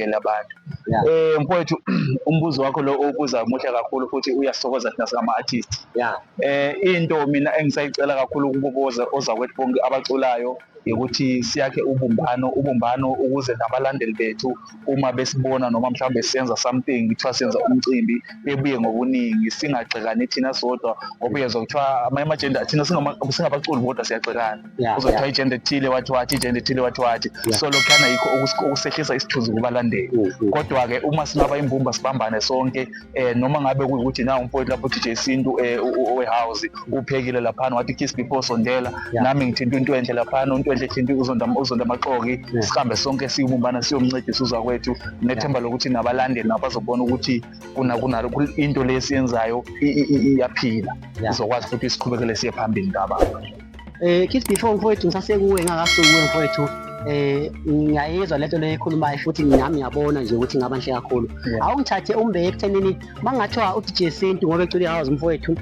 labantu. Yeah. Mfowethu, umbuzo wakho lo obuza muhle kakhulu futhi uyasokoza thina singama-artist. Yeah. Into mina engisayicela kakhulu kubo ozakwethu bonke abaculayo ukuthi siyakhe ubumbano ukuze nabalandeli bethu uma besibona noma mhlawumbe senza something kuthiwa senza umcimbi bebuye ngobuningi, singagxekani thina sodwa ngoba uyezwa kuthiwa ama-agenda thina singabaculi bodwa siyagxekana. Uzothiwa ijenda ethile wathi ijenda ethile wathi. So lokhuyana yikho okusehlisa isithunzi kubalandeli. Kodwa-ke uma singaba imbumba sibambane sonke, noma ngabe kuyukuthi nawe umfowethu lapho DJ Sintu we-house uphekile laphana wathi kiss before sondela, nami ngithinta into enhle laphana, into enhle thinta uzonda Maxoki, sihambe sonke siyobumbana siyomncedisa uzakwethu nethemba lokuthi nabalandeli nabazobona ukuthi into le siyenzayo iyaphila, izokwazi futhi siqhubekele siye phambili ngababa. Kiss before mfowethu ngisasekuwe ngakasukuwe mfowethu, ngiyayizwa lento le ekhulumayo futhi nami ngiyabona nje ukuthi ngaba nhle kakhulu. Awungithathe umbeke ekuthenini mangathiwa uDJ Sintu ngoba ecula i-house mfowethu